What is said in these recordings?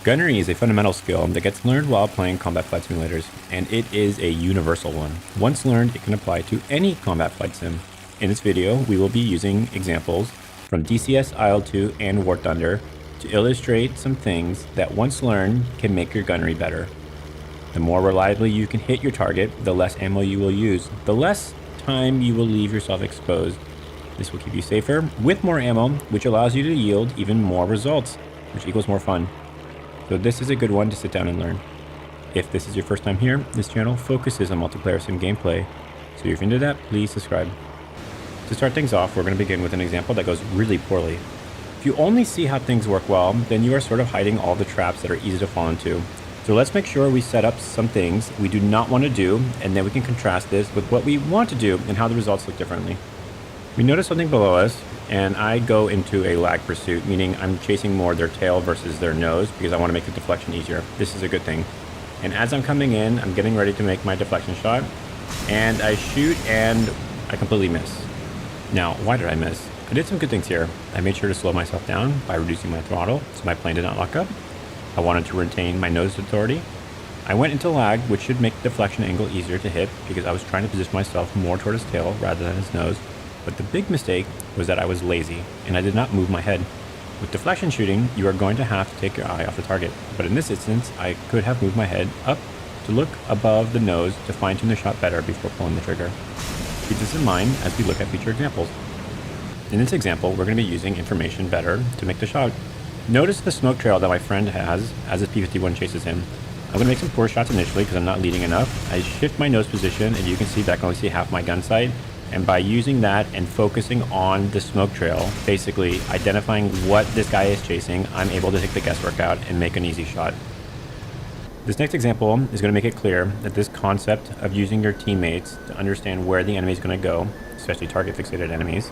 Gunnery is a fundamental skill that gets learned while playing combat flight simulators, and it is a universal one. Once learned, it can apply to any combat flight sim. In this video, we will be using examples from DCS IL-2 and War Thunder to illustrate some things that once learned can make your gunnery better. The more reliably you can hit your target, the less ammo you will use, the less time you will leave yourself exposed. This will keep you safer with more ammo, which allows you to yield even more results, which equals more fun. So this is a good one to sit down and learn. If this is your first time here, this channel focuses on multiplayer sim gameplay, so if you're into that, please subscribe. To start things off, we're going to begin with an example that goes really poorly. If you only see how things work well, then you are sort of hiding all the traps that are easy to fall into. So let's make sure we set up some things we do not want to do, and then we can contrast this with what we want to do and how the results look differently. We notice something below us, and I go into a lag pursuit, meaning I'm chasing more their tail versus their nose because I want to make the deflection easier. This is a good thing. And as I'm coming in, I'm getting ready to make my deflection shot, and I shoot and I completely miss. Now, why did I miss? I did some good things here. I made sure to slow myself down by reducing my throttle so my plane did not lock up. I wanted to retain my nose authority. I went into lag, which should make the deflection angle easier to hit because I was trying to position myself more toward his tail rather than his nose. But the big mistake was that I was lazy and I did not move my head. With deflection shooting, you are going to have to take your eye off the target. But in this instance, I could have moved my head up to look above the nose to fine-tune the shot better before pulling the trigger. Keep this in mind as we look at future examples. In this example, we're going to be using information better to make the shot. Notice the smoke trail that my friend has as his P-51 chases him. I'm going to make some poor shots initially because I'm not leading enough. I shift my nose position and you can see that I can only see half my gun sight. And by using that and focusing on the smoke trail, basically identifying what this guy is chasing, I'm able to take the guesswork out and make an easy shot. This next example is going to make it clear that this concept of using your teammates to understand where the enemy is going to go, especially target fixated enemies,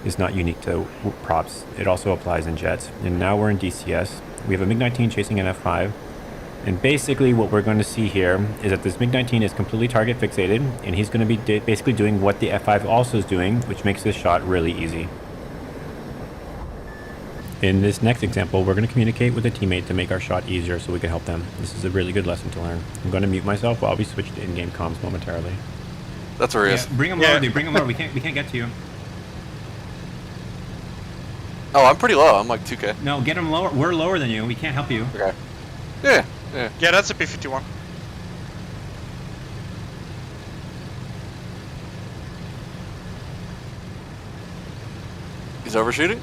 is not unique to props. It also applies in jets. And now we're in DCS. We have a MiG-19 chasing an F-5. And basically what we're going to see here is that this MiG-19 is completely target fixated, and he's going to be basically doing what the F-5 also is doing, which makes this shot really easy. In this next example, we're going to communicate with a teammate to make our shot easier so we can help them. This is a really good lesson to learn. I'm going to mute myself while we switch to in-game comms momentarily. That's where he is. Bring him lower, dude. Bring him lower. We can't get to you. Oh, I'm pretty low. I'm like 2K. No, get him lower. We're lower than you. We can't help you. Okay. Yeah. Yeah, that's a P-51. He's overshooting?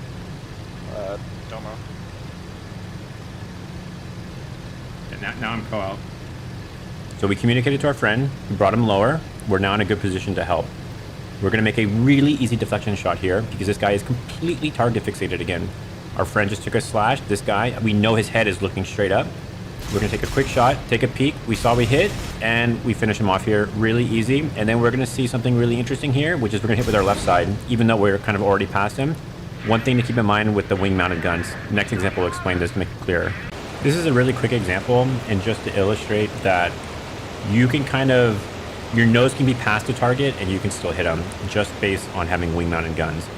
Don't know. Now I'm co-out. So we communicated to our friend, we brought him lower. We're now in a good position to help. We're going to make a really easy deflection shot here because this guy is completely target fixated again. Our friend just took a slash. This guy, we know his head is looking straight up. We're going to take a quick shot, take a peek. We saw we hit, and we finish him off here really easy. And then we're going to see something really interesting here, which is we're going to hit with our left side, even though we're kind of already past him. One thing to keep in mind with the wing-mounted guns. Next example will explain this to make it clearer. This is a really quick example, and just to illustrate that you can kind of, your nose can be past the target, and you can still hit him, just based on having wing-mounted guns.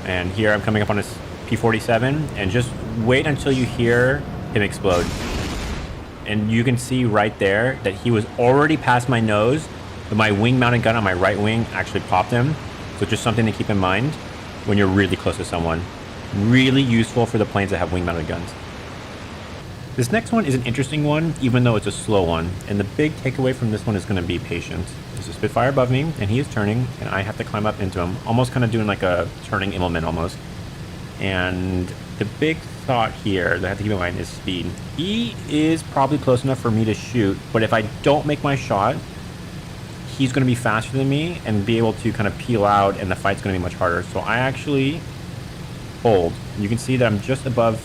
And here I'm coming up on his P-47, and just wait until you hear him explode. And you can see right there that he was already past my nose, but my wing-mounted gun on my right wing actually popped him. So just something to keep in mind when you're really close to someone. Really useful for the planes that have wing-mounted guns. This next one is an interesting one, even though it's a slow one. And the big takeaway from this one is going to be patience. There's a Spitfire above me, and he is turning, and I have to climb up into him, almost kind of doing like a turning Immelman almost. And the big thought here that I have to keep in mind is speed. He is probably close enough for me to shoot, but if I don't make my shot, he's going to be faster than me and be able to kind of peel out, and the fight's going to be much harder. So I actually hold. You can see that I'm just above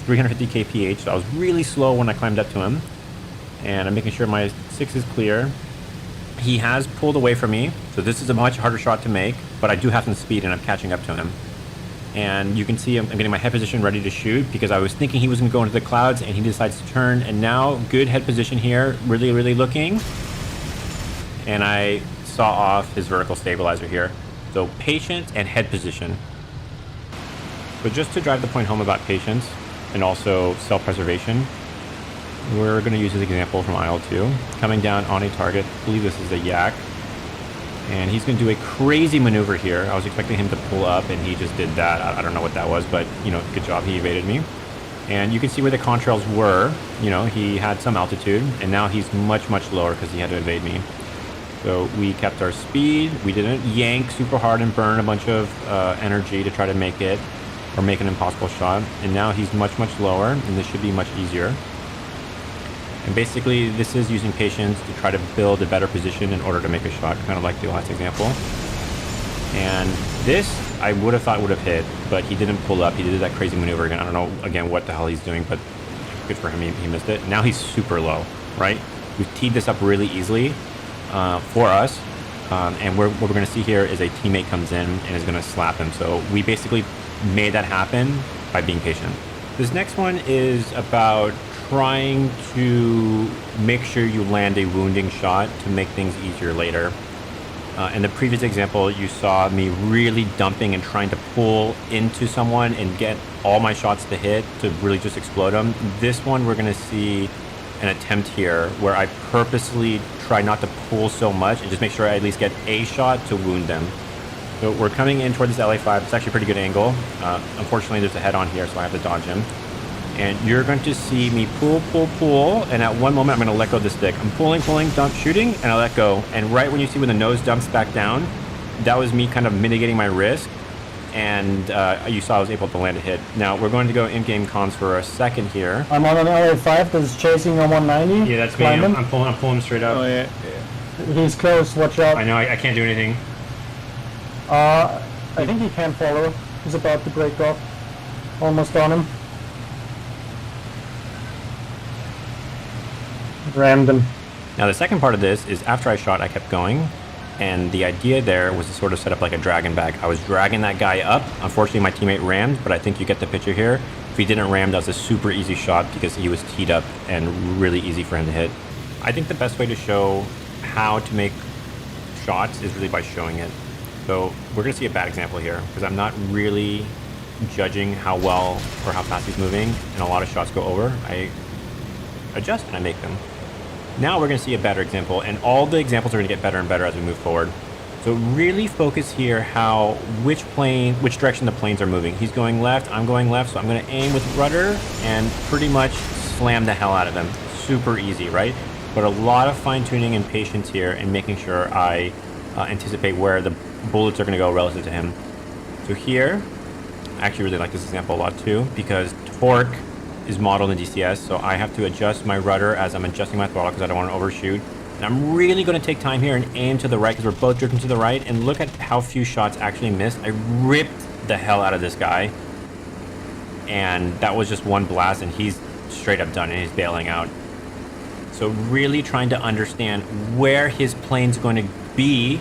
350 kph, so I was really slow when I climbed up to him, and I'm making sure my 6 is clear. He has pulled away from me, so this is a much harder shot to make, but I do have some speed and I'm catching up to him. And you can see I'm getting my head position ready to shoot because I was thinking he was going to go into the clouds, and he decides to turn. And now good head position here, really looking. And I saw off his vertical stabilizer here. So patience and head position. But just to drive the point home about patience and also self-preservation, we're going to use this example from IL-2. Coming down on a target, I believe this is a yak. And he's going to do a crazy maneuver here. I was expecting him to pull up, and he just did that. I don't know what that was, but, you know, good job. He evaded me. And you can see where the contrails were. You know, he had some altitude, and now he's much, much lower because he had to evade me. So we kept our speed. We didn't yank super hard and burn a bunch of energy to try to make it, or make an impossible shot. And now he's much, much lower, and this should be much easier. And basically, this is using patience to try to build a better position in order to make a shot, kind of like the last example. And this, I would have thought would have hit, but he didn't pull up. He did that crazy maneuver again. I don't know, again, what the hell he's doing, but good for him. He missed it. Now he's super low, right? We've teed this up really easily for us. And what we're going to see here is a teammate comes in and is going to slap him. So we basically made that happen by being patient. This next one is about trying to make sure you land a wounding shot to make things easier later. In the previous example, you saw me really dumping and trying to pull into someone and get all my shots to hit to really just explode them. This one, we're going to see an attempt here where I purposely try not to pull so much and just make sure I at least get a shot to wound them. So we're coming in toward this LA5. It's actually a pretty good angle. Unfortunately, there's a head on here, so I have to dodge him. And you're going to see me pull, and at one moment I'm going to let go of the stick. I'm pulling, dump, shooting, and I let go. And right when you see when the nose dumps back down, that was me kind of mitigating my risk. And you saw I was able to land a hit. Now we're going to go in-game comms for a second here. I'm on an LA5 that's chasing a 190. Yeah, that's me. I'm pulling him straight up. Oh yeah. He's close. Watch out. I know. I can't do anything. I think he can follow. He's about to break off. Almost on him. Rammed him. Now the second part of this is after I shot, I kept going. And the idea there was to sort of set up like a dragon bag. I was dragging that guy up. Unfortunately, my teammate rammed, but I think you get the picture here. If he didn't ram, that was a super easy shot because he was teed up and really easy for him to hit. I think the best way to show how to make shots is really by showing it. So we're going to see a bad example here because I'm not really judging how well or how fast he's moving, and a lot of shots go over. I adjust and I make them. Now we're going to see a better example, and all the examples are going to get better and better as we move forward. So really focus here which direction the planes are moving. He's going left, I'm going left, so I'm going to aim with rudder and pretty much slam the hell out of them. Super easy, right? But a lot of fine-tuning and patience here and making sure I anticipate where the bullets are going to go relative to him. So here, I actually really like this example a lot too, because torque is modeled in DCS, so I have to adjust my rudder as I'm adjusting my throttle because I don't want to overshoot. And I'm really going to take time here and aim to the right because we're both drifting to the right, and look at how few shots actually missed. I ripped the hell out of this guy, and that was just one blast, and he's straight up done and he's bailing out. So really trying to understand where his plane's going to be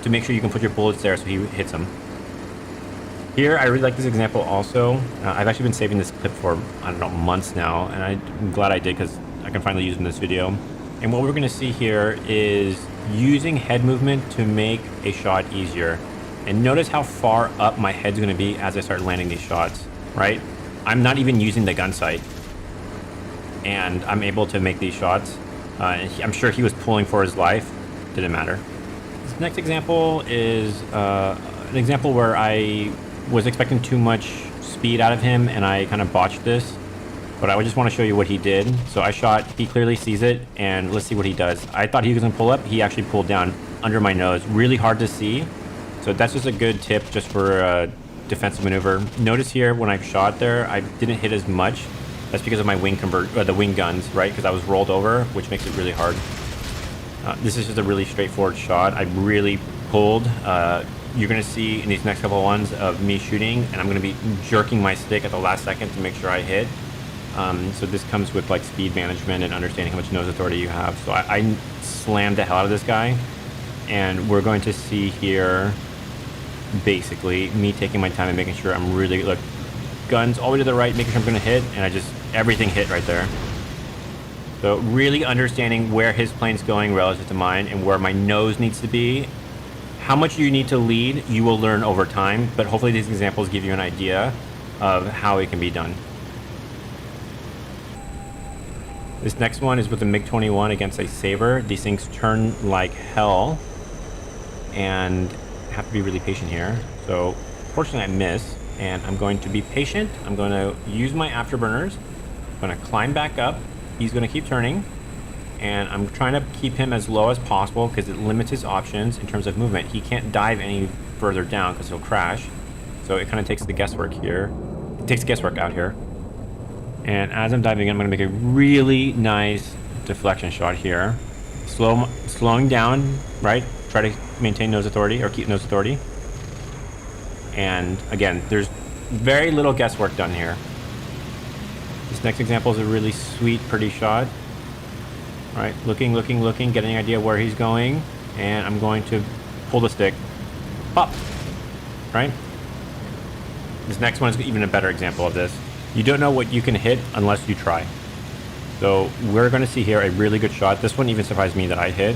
to make sure you can put your bullets there so he hits them. Here, I really like this example also. I've actually been saving this clip for, I don't know, months now, and I'm glad I did because I can finally use it in this video. And what we're going to see here is using head movement to make a shot easier. And notice how far up my head's going to be as I start landing these shots, right? I'm not even using the gun sight, and I'm able to make these shots. I'm sure he was pulling for his life. Didn't matter. This next example is an example where I was expecting too much speed out of him and I kind of botched this, but I just want to show you what he did. So I shot, he clearly sees it, and let's see what he does. I thought he was gonna pull up, he actually pulled down under my nose, really hard to see. So that's just a good tip just for a defensive maneuver. Notice here when I shot there, I didn't hit as much. That's because of my the wing guns, right? Because I was rolled over, which makes it really hard. This is just a really straightforward shot. I really pulled. You're going to see in these next couple of ones of me shooting, and I'm going to be jerking my stick at the last second to make sure I hit. So this comes with like speed management and understanding how much nose authority you have. So I slammed the hell out of this guy, and we're going to see here basically me taking my time and making sure I'm really, look, guns all the way to the right, making sure I'm going to hit, and everything hit right there. So really understanding where his plane's going relative to mine and where my nose needs to be. How much you need to lead, you will learn over time, but hopefully these examples give you an idea of how it can be done. This next one is with the MiG-21 against a Saber. These things turn like hell and have to be really patient here. So fortunately I miss, and I'm going to be patient. I'm going to use my afterburners. I'm going to climb back up. He's going to keep turning, and I'm trying to keep him as low as possible because it limits his options in terms of movement. He can't dive any further down because he'll crash. So it kind of takes the guesswork here. It takes guesswork out here. And as I'm diving in, I'm going to make a really nice deflection shot here. Slowing down, right? Try to maintain nose authority or keep nose authority. And again, there's very little guesswork done here. This next example is a really sweet, pretty shot. All right, looking, getting an idea where he's going. And I'm going to pull the stick. Pop! Right? This next one is even a better example of this. You don't know what you can hit unless you try. So we're going to see here a really good shot. This one even surprised me that I hit.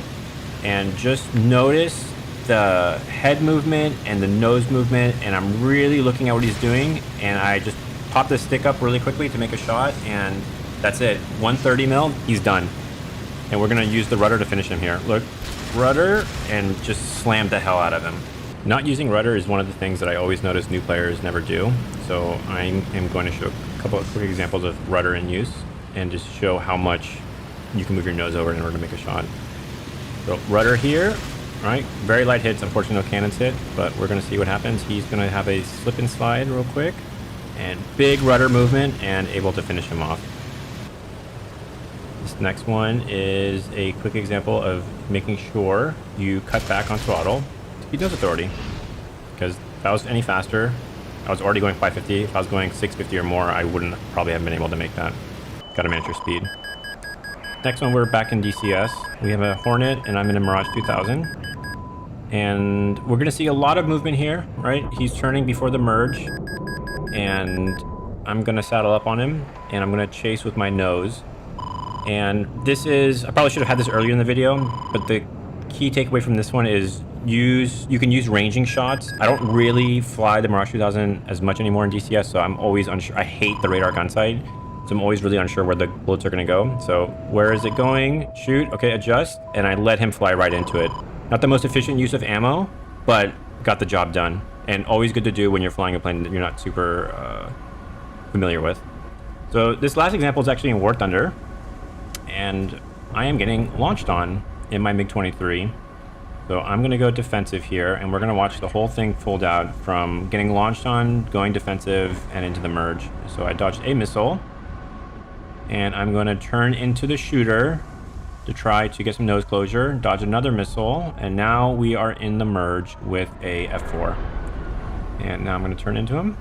And just notice the head movement and the nose movement, and I'm really looking at what he's doing, and I just pop the stick up really quickly to make a shot, and that's it. 130 mil, he's done. And we're going to use the rudder to finish him here. Look, rudder, and just slam the hell out of him. Not using rudder is one of the things that I always notice new players never do. So I am going to show a couple of quick examples of rudder in use and just show how much you can move your nose over in order to make a shot. So rudder here, right? Very light hits. Unfortunately, no cannons hit, but we're going to see what happens. He's going to have a slip and slide real quick, and big rudder movement, and able to finish him off. This next one is a quick example of making sure you cut back on throttle to keep nose authority. Because if I was any faster, I was already going 550. If I was going 650 or more, I wouldn't probably have been able to make that. Got to manage your speed. Next one, we're back in DCS. We have a Hornet, and I'm in a Mirage 2000. And we're going to see a lot of movement here, right? He's turning before the merge. And I'm going to saddle up on him, and I'm going to chase with my nose. And this is, I probably should have had this earlier in the video, but the key takeaway from this one is you can use ranging shots. I don't really fly the Mirage 2000 as much anymore in DCS, so I'm always unsure. I hate the radar gun sight, so I'm always really unsure where the bullets are going to go. So where is it going? Shoot. Okay, adjust. And I let him fly right into it. Not the most efficient use of ammo, but got the job done. And always good to do when you're flying a plane that you're not super familiar with. So this last example is actually in War Thunder. And I am getting launched on in my MiG-23. So I'm going to go defensive here, and we're going to watch the whole thing fold out from getting launched on, going defensive, and into the merge. So I dodged a missile, and I'm going to turn into the shooter to try to get some nose closure, dodge another missile, and now we are in the merge with a F4. And now I'm going to turn into him.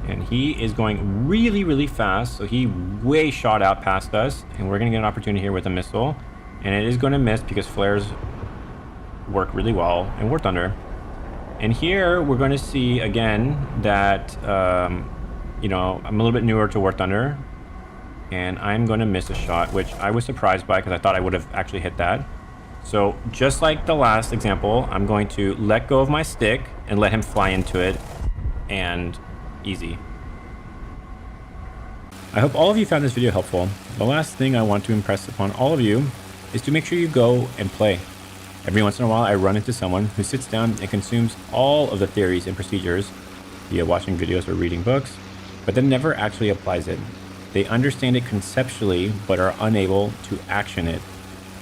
And he is going really, really fast, so he way shot out past us, and we're going to get an opportunity here with a missile. And it is going to miss because flares work really well in War Thunder. And here we're going to see again that, you know, I'm a little bit newer to War Thunder, and I'm going to miss a shot, which I was surprised by because I thought I would have actually hit that. So just like the last example, I'm going to let go of my stick and let him fly into it, and easy. I hope all of you found this video helpful. The last thing I want to impress upon all of you is to make sure you go and play. Every once in a while I run into someone who sits down and consumes all of the theories and procedures via watching videos or reading books, but then never actually applies it. They understand it conceptually but are unable to action it.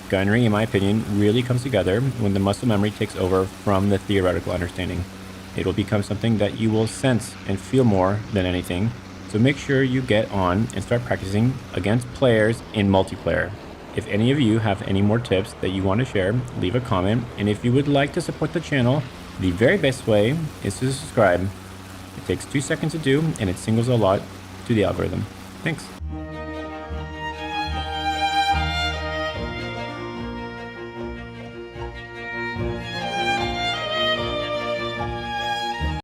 Gunnery, in my opinion, really comes together when the muscle memory takes over from the theoretical understanding. It will become something that you will sense and feel more than anything. So make sure you get on and start practicing against players in multiplayer. If any of you have any more tips that you want to share, leave a comment. And if you would like to support the channel, the very best way is to subscribe. It takes 2 seconds to do, and it singles a lot to the algorithm. Thanks.